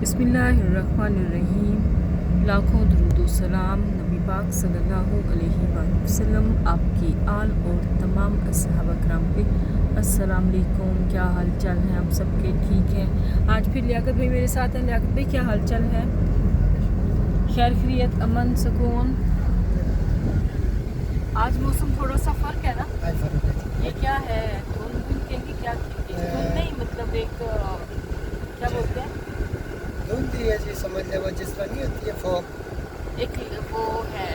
बिस्मिल्लाहिर्रहमानिर्रहीम। लाखों दुरूद सलाम नबी पाक सल्लल्लाहु अलैहि वसल्लम आपकी आल और तमाम असहाबा कराम पे। अस्सलाम वालेकुम। क्या हाल चाल है? आप सबके ठीक हैं? आज फिर लियाकत भाई मेरे साथ हैं। लियाकत भाई क्या हाल चाल है? खैर खैरियत, अमन, सुकून। आज मौसम थोड़ा सा फ़र्क है ना? ये क्या है? धुंध कहेंगे, क्या कहेंगे? धुंध नहीं, मतलब एक क्या बोलते हैं, धुंध ही है जी, समझ ले। वो जिस तरह नहीं होती है फॉग, एक वो है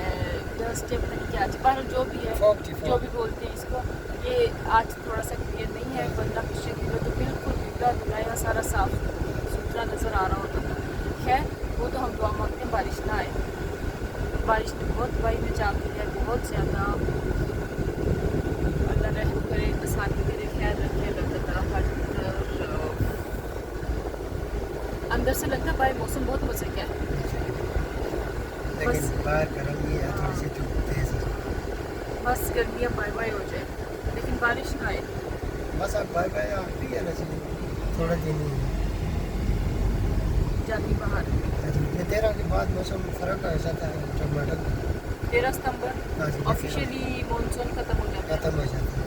डस्ट, पता नहीं क्या, पर जो भी है, फॉग जो भी बोलते हैं इसको। ये आज थोड़ा सा क्लियर नहीं है, वरना पिछले दिनों तो बिल्कुल धुंधला धुलाया सारा साफ सुथरा नज़र आ रहा होता था। खैर वो तो हम दुआ मांगते हैं बारिश ना आए। बारिश ने बहुत भाई में जाग दिया है, बहुत ज़्यादा। अल्लाह रहम करे, आसानी करे, ख्याल रखे अल्लाह ताला हर तरफ। अंदर से लगता है भाई मौसम बहुत मज़े का है, लेकिन बस बाहर गर्मी है, थोड़ी सी धूप तेज है। बस गर्मियाँ बाय बाय हो जाए, लेकिन बारिश ना आए। बस अब बाय बाय आप भी है ना जी, थोड़ा दिन ही है। जाती बाहर ये 13 के बाद मौसम फर्क आ जाता है, टमाटर 13 सितंबर हाँ जी, ऑफिशियली मानसून ख़त्म हो जाता है। खत्म हो जाता है।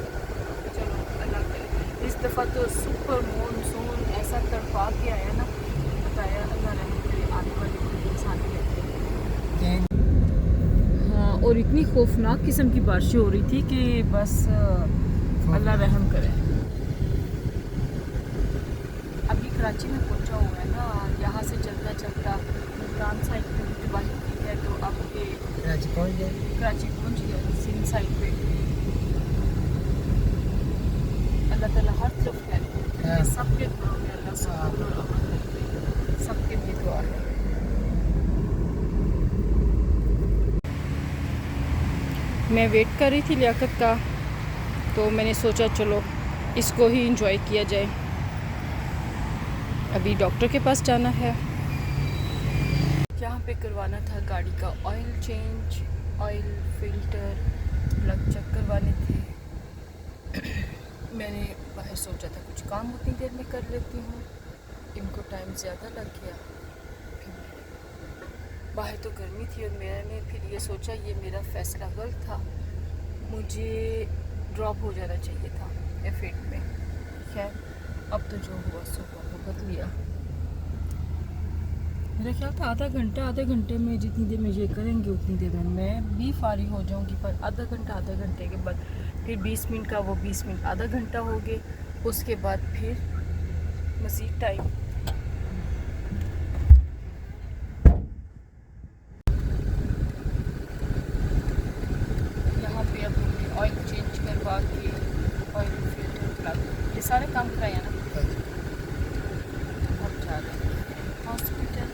चलो अल्लाह करे। इस दफ़ा तो सुपर मानसून ऐसा तड़पा के आया ना, बताया अल्लाह रहम करे, आने वाले कोई इंसान नहीं लगते। तीन हाँ, और इतनी खौफनाक किस्म की बारिश हो रही थी कि बस अल्लाह रहम करे। अभी कराची में पहुंचा हुआ है ना, यहाँ से चलता चलता मुल्तान साइड पे भी तबाही की है, तो अब ये कराची पहुँच गए। कराची पहुंच गया सिंध साइड पे। अल्लाह ताला हर तरफ है, हाँ। सबके घरों में अल्लाह सुकून और अमन रखे, सबके लिए दुआ है। मैं वेट कर रही थी लियाकत का, तो मैंने सोचा चलो इसको ही इंजॉय किया जाए। अभी डॉक्टर के पास जाना है, यहाँ पे करवाना था गाड़ी का oil change, oil filter plug check करवाने थे। मैंने बाहर सोचा था कुछ काम उतनी देर में कर लेती हूँ, इनको टाइम ज़्यादा लग गया। फिर बाहर तो गर्मी थी और मैंने फिर ये सोचा ये मेरा फ़ैसला गलत था, मुझे ड्रॉप हो जाना चाहिए था F8 में। खैर अब तो जो हुआ सो हुआ, भुगत लिया। मेरा ख्याल था आधे घंटे में, जितनी देर में ये करेंगे उतनी देर में मैं भी फारिग हो जाऊंगी, पर आधे घंटे के बाद फिर 20 मिनट का वो 20 मिनट आधा घंटा हो गए, उसके बाद फिर मज़ीद टाइम। यहाँ पे अब हमने ऑयल चेंज करवा के ऑयल फिल्टर प्लग ये सारे काम कराया ना। अब जा रहे हैं हॉस्पिटल।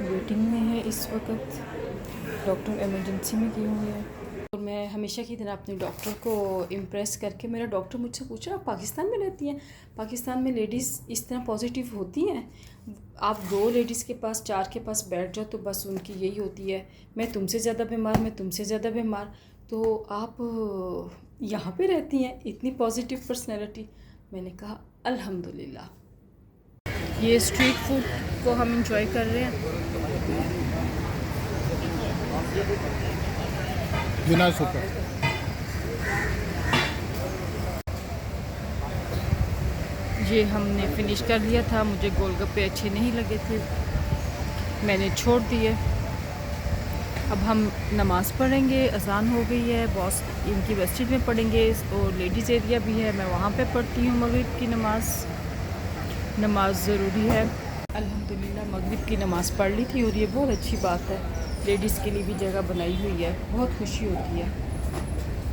वेटिंग में है इस वक्त, डॉक्टर इमरजेंसी में गए हुए हैं। और मैं हमेशा की तरह अपने डॉक्टर को इम्प्रेस करके, मेरा डॉक्टर मुझसे पूछा आप पाकिस्तान में रहती हैं, पाकिस्तान में लेडीज़ इस तरह पॉजिटिव होती हैं? आप 2 लेडीज़ के पास 4 के पास बैठ जाओ तो बस उनकी यही होती है, मैं तुमसे ज़्यादा बीमार, मैं तुमसे ज़्यादा बीमार, तो आप यहाँ पे रहती हैं, इतनी पॉजिटिव पर्सनैलिटी। मैंने कहा अल्हम्दुलिल्लाह। ये स्ट्रीट फूड को हम इंजॉय कर रहे हैं। जिना सुपर ये हमने फिनिश कर लिया था, मुझे गोलगप्पे अच्छे नहीं लगे थे, मैंने छोड़ दिए। अब हम नमाज़ पढ़ेंगे, अज़ान हो गई है, बॉस इनकी मस्जिद में पढ़ेंगे और लेडीज़ एरिया भी है, मैं वहाँ पे पढ़ती हूँ मगरिब की नमाज़। नमाज ज़रूरी है। अल्हम्दुलिल्लाह मगरिब की नमाज़ पढ़ ली थी और ये बहुत अच्छी बात है, लेडीज़ के लिए भी जगह बनाई हुई है, बहुत खुशी होती है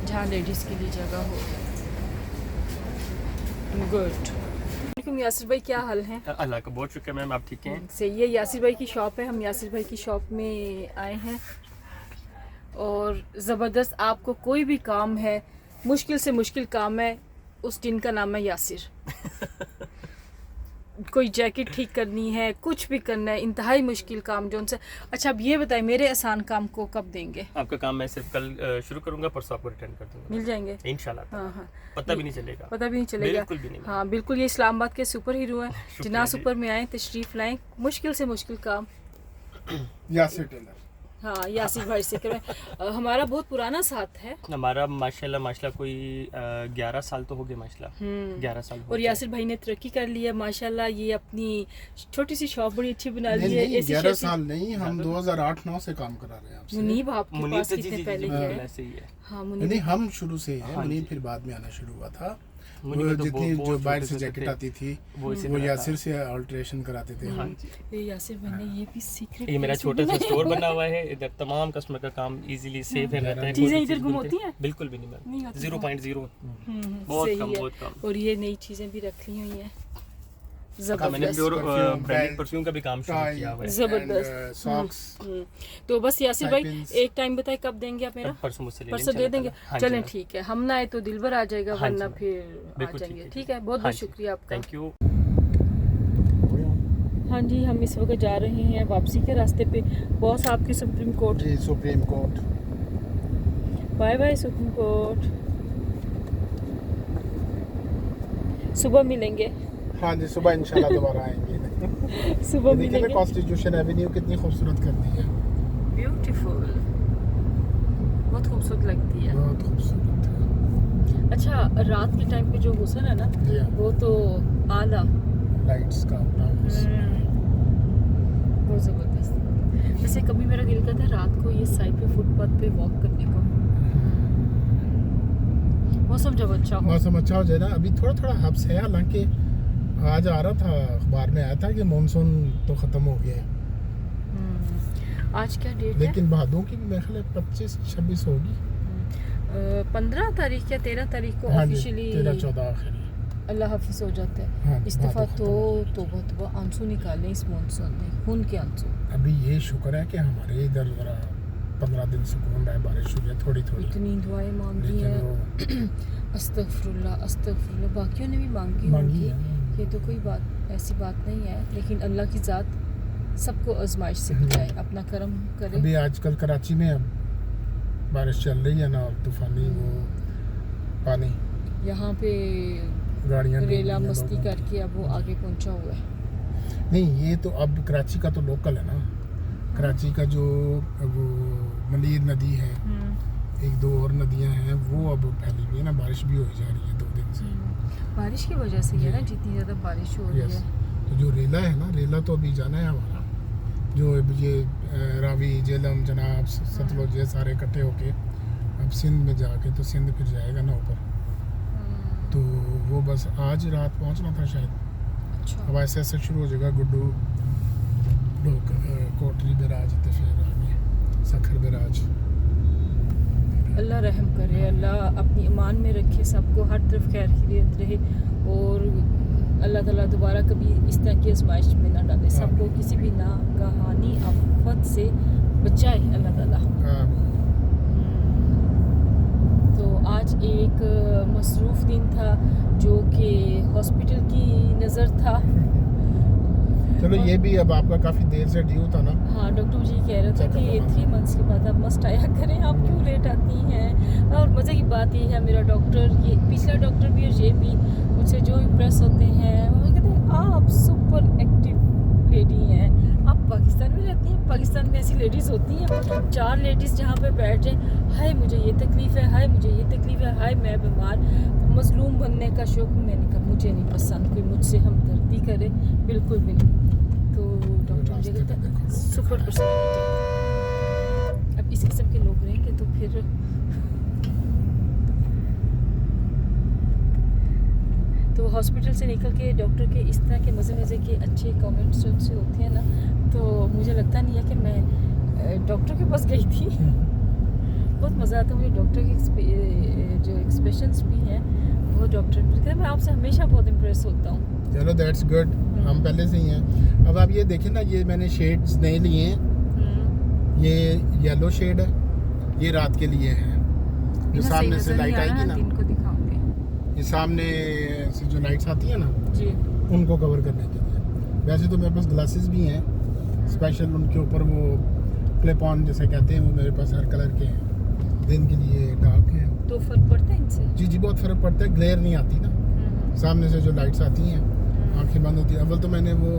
जहाँ लेडीज़ के लिए जगह हो। गुड। यासिर भाई क्या हाल है? अल्लाह का बहुत शुक्र मैम, आप ठीक हैं? सही है। यासिर भाई की शॉप है, हम यासिर भाई की शॉप में आए हैं और ज़बरदस्त। आपको कोई भी काम है मुश्किल से मुश्किल काम है, उस दिन का नाम है यासिर। कोई जैकेट ठीक करनी है, कुछ भी करना है, इंतहाई मुश्किल काम जो उनसे। अच्छा अब ये बताएं, मेरे आसान काम को कब देंगे? आपका काम मैं सिर्फ कल शुरू करूंगा, परसों आपको रिटर्न कर दूंगा। मिल जाएंगे इंशाल्लाह। हाँ हाँ, पता भी नहीं चलेगा। पता भी नहीं चलेगा। बिल्कुल भी नहीं। हाँ बिल्कुल, ये इस्लामाबाद के सुपर हीरो हैं। जिन्ना जी। सुपर में आए, तशरीफ लाएं, मुश्किल से मुश्किल काम। यासिर टेलर। हाँ यासिर भाई से करवाएं। हमारा बहुत पुराना साथ है हमारा माशाल्लाह कोई 11 साल तो हो गए माशाल्लाह। 11 साल हो और गए। यासिर भाई ने तरक्की कर ली है माशाल्लाह। ये अपनी छोटी सी शॉप बड़ी अच्छी बना ली है। 11 साल नहीं, हम 2008-9 से काम करा रहे हैं आपसे। मुनीब आपके मुनीब पास तो जी कितने जी पहले जी गया बिल्कुल है? ऐसे ही है। हाँ नहीं मुनीब हम शुरू से हैं, हाँ मुनीब जी। फिर बाद में आना शुरू हुआ था। मुनीब वो तो जितनी बहुत जो बाहर छोटे से से जैकेट थे। आती थी वो इसी वो तरह यासिर था। से अल्ट्रेशन कराते थे। हाँ जी। ये यासिर भाई ने ये भी सीक्रेट ये मेरा छोटा सा स्टोर बना हुआ है। इधर तमाम कस्टमर का काम इजीली सेफ है रहता है। चीजें कोई भी इधर चीज़ गुम बोलते- होती हैं? बिल्कुल भी नहीं नहीं मैम। होती 0.0 बहुत सही कम, है। बहुत कम। और ये नई चीजें भी रखी हुई हैं, हाँ, मैंने जबरदस्त। Pure perfume, branded belt, perfume का भी काम शुरू tie, किया हुआ है। जबरदस्त। सॉक्स। तो बस यासिर भाई Tie-pins। एक टाइम बताए कब देंगे आप मेरा? परसों मुझसे ले लें, परसों दे इंशाल्लाह देंगे? ताला। हाँ जी, चलें मैम। ठीक है, हम ना आए तो दिलबर आ जाएगा, हाँ जी, वरना मैम। फिर आ बिल्कुल जाएंगे। ठीक ठीक है, बहुत हाँ बहुत जी। शुक्रिया आपका। Thank you. हाँ जी, हम इस वक्त जा रहे हैं वापसी के रास्ते पे। बॉस आपकी सुप्रीम कोर्ट। जी supreme court. Bye bye supreme court, सुबह मिलेंगे। हाँ जी, सुबह इंशाल्लाह दोबारा आएंगे। सुबह देखिए ना मिलेंगे। कॉन्स्टिट्यूशन एवेन्यू कितनी खूबसूरत कर दी है। ब्यूटीफुल, बहुत खूबसूरत लगती है। बहुत खूबसूरत है। अच्छा रात के टाइम पे जो हुसन है ना, जी हाँ, वो तो आला, लाइट्स का अपना बहुत ज़बरदस्त। वैसे कभी मेरा दिल करता है रात को ये साइड पे फुटपाथ पे वॉक करने को, मौसम जब अच्छा हो। मौसम अच्छा हो जाए ना। अभी थोड़ा थोड़ा हब्स है, हालांकि आज आ रहा था, अखबार में आया था कि मानसून तो ख़त्म हो गया है, आज क्या डेट है? लेकिन भादों की मेरे ख्याल 25-26 होगी। 15 तारीख या 13 तारीख को हाँ जी, ऑफिशियली 13-14 आखिरी। अल्लाह हाफिज हो जाता है। हाँ, इस दफ़ा भादों तो खत्म हो तोबा आंसू निकाले इस मानसून ने, खून के आंसू। अभी ये शुक्र है कि हमारे इधर जरा 15 दिन सुकून है, बारिश हुई है थोड़ी थोड़ी, इतनी दुआएं मांगी लेकिन हैं, वो अस्तगफुरुल्लाह, बाकियों ने भी मांगी मांगी होंगी। है। ये तो कोई बात ऐसी बात नहीं है, लेकिन अल्लाह की ज़ात सबको आजमाइश से बचाए, अपना करम करे। अभी आजकल कराची में अब बारिश चल रही है ना, और तूफानी वो पानी, यहाँ पे गाड़ियाँ रेला डूब रही हैं मस्ती लोगों की। करके अब वो आगे पहुंचा हुआ है। नहीं ये तो अब कराची का तो लोकल है ना, कराची का जो वो मलीर नदी है, एक दो और नदियां हैं, वो अब फैली हुई है ना, बारिश भी हो जा रही है 2 दिन से। बारिश की वजह से ही है ना, जितनी ज़्यादा बारिश हो रही यस, है। तो जो रेला है ना, रेला तो अभी जाना है हमारा, जो अब ये रावी, जेलम, जनाब, सतलुज, ये सारे इकट्ठे होके अब सिंध में जाके, तो सिंध फिर जाएगा ना ऊपर, तो वो बस आज रात पहुंचना था शायद। अच्छा अब ऐसे ऐसे शुरू हो जाएगा, गुड्डू कोटली बैराज, तो फिर आगे सखर बैराज। अल्लाह रहम करे, अल्लाह अपनी ईमान में रखे सबको, हर तरफ खैर खैरियत रहे, और अल्लाह ताला दोबारा कभी इस तरह की आजमाइश में ना डाले, सबको किसी भी नागहानी आफत से बचाए अल्लाह ताला। तो आज एक मसरूफ़ दिन था, जो कि हॉस्पिटल की नज़र था। चलो ये भी अब आपका काफ़ी देर से ड्यू था ना। हाँ डॉक्टर मुझे कह रहे थे कि 3 मंथ्स के बाद आप मस्ट आया करें, आप क्यों लेट आती हैं। और मज़े की बात ये है, मेरा डॉक्टर, ये पिछला डॉक्टर भी और ये भी मुझसे जो इम्प्रेस होते हैं, वो कहते हैं आप सुपर एक्टिव लेडी हैं, आप पाकिस्तान में रहती हैं, पाकिस्तान में ऐसी लेडीज़ होती हैं, 4 लेडीज़ जहाँ पे बैठ जाएं, हाय मुझे ये तकलीफ़ है, हाय मुझे ये तकलीफ़ है, हाय मैं बीमार, मजलूम बनने का शौक़। मैंने कहा मुझे नहीं पसंद कोई मुझसे हमदर्दी करे, बिल्कुल भी नहीं। तो डॉक्टर मुझे कहता है सुपर पर्सनैलिटी। अब इस किस्म के लोग रहेंगे तो फिर तो हॉस्पिटल से निकल के डॉक्टर के इस तरह के मज़े के अच्छे कमेंट्स उनसे होते हैं ना, तो मुझे लगता नहीं है कि मैं डॉक्टर के पास गई थी। बहुत मज़ा आता है मुझे डॉक्टर के जो एक्सप्रेशंस भी हैं, वो डॉक्टर कहते मैं आपसे हमेशा बहुत इम्प्रेस होता हूँ। चलो दैट्स गुड, हम पहले से ही हैं। अब आप ये देखें ना, ये मैंने शेड्स नए लिए हैं, ये येलो शेड है, ये रात के लिए है, जो सामने से लाइट आएगी ना, ये सामने से जो लाइट्स आती है ना जी। उनको कवर करने के लिए। वैसे तो मेरे पास ग्लासेस भी हैं स्पेशल, उनके ऊपर वो क्लिप ऑन जैसे कहते हैं, वो मेरे पास हर कलर के हैं। दिन के लिए डार्क है। तो फर्क पड़ता है इनसे? जी जी बहुत फ़र्क पड़ता है। ग्लेयर नहीं आती ना सामने से जो लाइट्स आती हैं, आंखें बंद होती हैं। अव्वल तो मैंने वो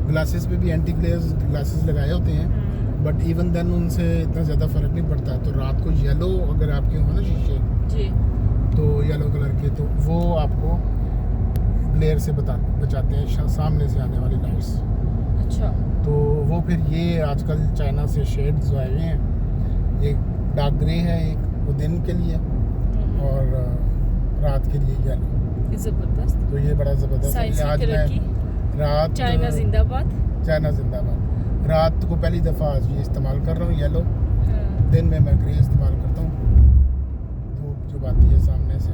ग्लासेस पे भी एंटी ग्लेयर ग्लासेस लगाए होते हैं, बट इवन देन उनसे इतना ज़्यादा फ़र्क नहीं पड़ता। तो रात को येलो अगर आपके हो ना शीशे जी, तो येलो कलर के, तो वो आपको ग्लेयर से बचाते हैं सामने से आने वाली लाइट्स। अच्छा। तो वो फिर ये आजकल चाइना से शेड्स आए हुए हैं। एक डार्क ग्रे है, एक वो दिन के लिए और रात के लिए येलो। ज़बरदस्त। तो ये बड़ा ज़बरदस्त है। साइंस ये आज की तरक्की। मैं रात चाइना जिंदाबाद। चाइना जिंदाबाद। रात को पहली दफ़ा आज ये इस्तेमाल कर रहा हूँ येलो। हाँ। दिन में मैं ग्रे इस्तेमाल करता हूँ, धूप जो आती है सामने से।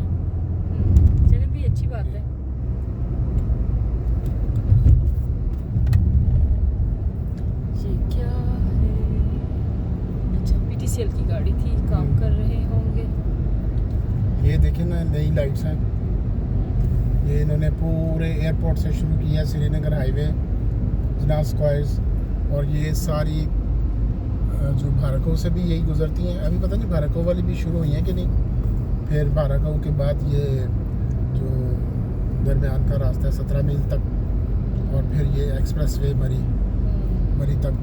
चलिए भी अच्छी बात है। ये क्या है? अच्छा, पीटीसीएल की गाड़ी थी, काम कर रहे होंगे। ये देखिए ना नई लाइट्स हैं। ये इन्होंने पूरे एयरपोर्ट से शुरू किया, श्रीनगर हाईवे, जना स्क्वायर्स, और ये सारी जो भारको से भी यही गुजरती हैं। अभी पता नहीं भारको वाली भी शुरू हुई हैं कि नहीं। फिर भारको के बाद ये जो दरमियान का रास्ता है 17 मील तक, और फिर ये एक्सप्रेस वे मरी तक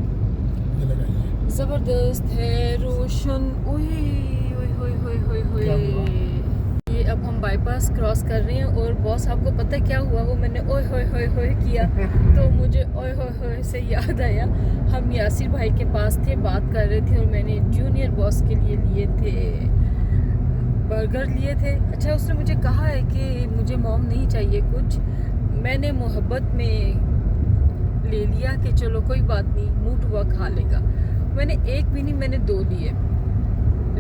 ये लगाई है। जबरदस्त है, रोशन। ओए ओए ओए ओए ओए ओए। क्या हुआ? ये अब हम बाईपास क्रॉस कर रहे हैं और बॉस आपको पता है क्या हुआ? वो मैंने ओए होए होए होए किया तो मुझे ओए होए होए से याद आया, हम यासिर भाई के पास थे, बात कर रहे थे और मैंने जूनियर बॉस के लिए थे बर्गर लिए थे। अच्छा, उसने मुझे कहा है कि मुझे मॉम नहीं चाहिए कुछ, मैंने मोहब्बत में ले लिया कि चलो कोई बात नहीं, मूड हुआ खा लेगा। मैंने एक भी नहीं, मैंने 2 लिए।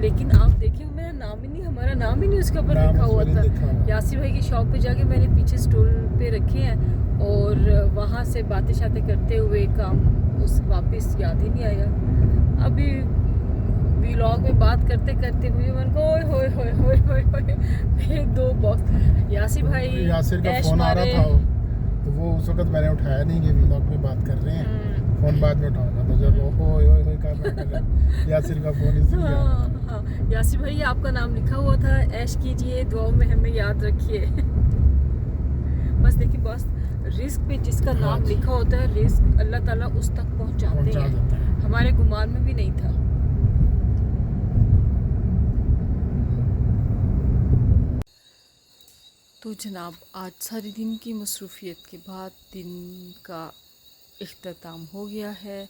लेकिन आप देखिए मेरा नाम ही नहीं, हमारा नाम ही नहीं उसके ऊपर लिखा हुआ था। यासिर भाई की शॉप पे जाके मैंने पीछे स्टॉल पे रखे हैं और वहाँ से बातें शातें करते हुए काम उस वापस याद ही नहीं आया। अभी व्लॉग में बात करते करते मुझे मन को ओए होए होए होए होए होए मेरे 2 बॉक्स। यासिर भाई यासिर का फोन आ रहा था, तो वो उस वक्त मैंने उठाया नहीं कि व्लॉग में बात कर रहे हैं, फोन बाद में उठाऊंगा। तो जब ओए होए होए कर रहा था यासिर का फोन इसलिए आ रहा था। हाँ, यासिर भाई आपका नाम लिखा हुआ था, ऐश कीजिए, दुआओं में हमें याद रखिए। बस देखिए बस, रिस्क पे जिसका नाम लिखा होता है, रिस्क अल्लाह ताला उस तक पहुंचाते हैं। हमारे गुमान में भी नहीं था। तो जनाब, आज सारे दिन की मसरूफ़ियत के बाद दिन का इख्तिताम हो गया है,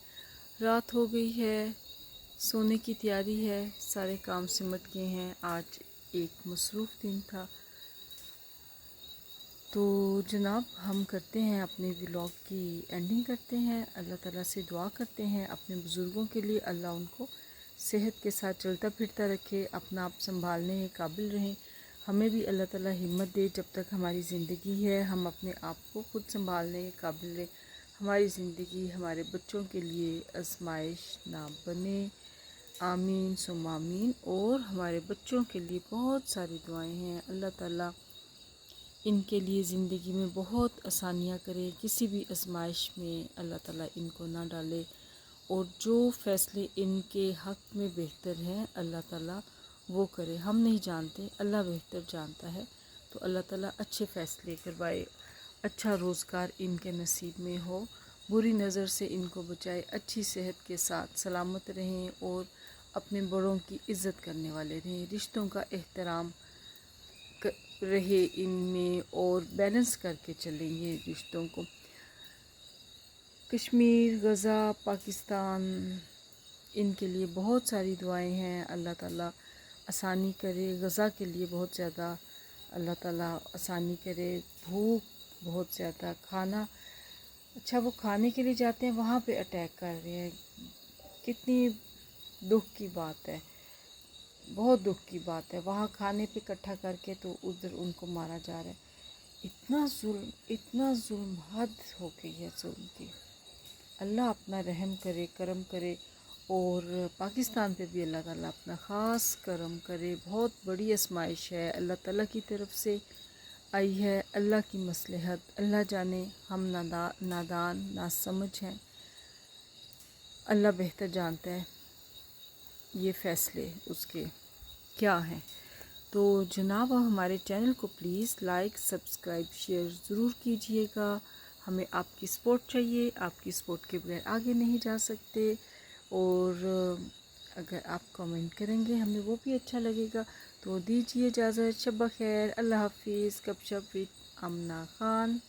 रात हो गई है, सोने की तैयारी है, सारे काम सिमट गए हैं। आज एक मसरूफ़ दिन था। तो जनाब, हम करते हैं अपने व्लॉग की एंडिंग करते हैं। अल्लाह ताला से दुआ करते हैं अपने बुज़ुर्गों के लिए, अल्लाह उनको सेहत के साथ चलता फिरता रखे, अपना आप संभालने के काबिल रहें। हमें भी अल्लाह ताला हिम्मत दे, जब तक हमारी ज़िंदगी है हम अपने आप को खुद संभालने के काबिल रहें। हमारी ज़िंदगी हमारे बच्चों के लिए आजमाइश ना बने। आमीन सुम आमीन। और हमारे बच्चों के लिए बहुत सारी दुआएं हैं। अल्लाह ताला इनके लिए ज़िंदगी में बहुत आसानियाँ करे, किसी भी आजमाइश में अल्लाह ताला इनको ना डाले, और जो फ़ैसले इनके हक़ में बेहतर हैं अल्लाह ताला वो करे। हम नहीं जानते, अल्लाह बेहतर जानता है। तो अल्लाह ताला अच्छे फ़ैसले करवाए, अच्छा रोज़गार इनके नसीब में हो, बुरी नज़र से इनको बचाए, अच्छी सेहत के साथ सलामत रहें और अपने बड़ों की इज़्ज़त करने वाले रहें, रिश्तों का एहतराम रहे इनमें और बैलेंस करके चलेंगे रिश्तों को। कश्मीर, गज़ा, पाकिस्तान, इनके लिए बहुत सारी दुआएं हैं। अल्लाह ताला आसानी करे, गज़ा के लिए बहुत ज़्यादा अल्लाह ताला आसानी करे। भूख बहुत ज़्यादा, खाना, अच्छा वो खाने के लिए जाते हैं, वहाँ पे अटैक कर रहे हैं। कितनी दुख की बात है, बहुत दुख की बात है। वहाँ खाने पे इकट्ठा करके तो उधर उनको मारा जा रहा है। इतना जुल्म, हद हो गई है जुल्म की। अल्लाह अपना रहम करे, करम करे, और पाकिस्तान पे भी अल्लाह ताला अपना ख़ास करम करे। बहुत बड़ी आजमाइश है अल्लाह ताला की तरफ से। आई है। अल्लाह की मसलहत, अल्लाह जाने, हम नादान नासमझ हैं। अल्लाह बेहतर जानता है ये फ़ैसले उसके क्या हैं। तो जनाब हमारे चैनल को प्लीज़ लाइक सब्सक्राइब शेयर ज़रूर कीजिएगा। हमें आपकी सपोर्ट चाहिए, आपकी सपोर्ट के बगैर आगे नहीं जा सकते। और अगर आप कमेंट करेंगे हमें वो भी अच्छा लगेगा। तो दीजिए इजाज़त, शब खैर, अल्लाह हाफिज़। गपशप विद आमना खान।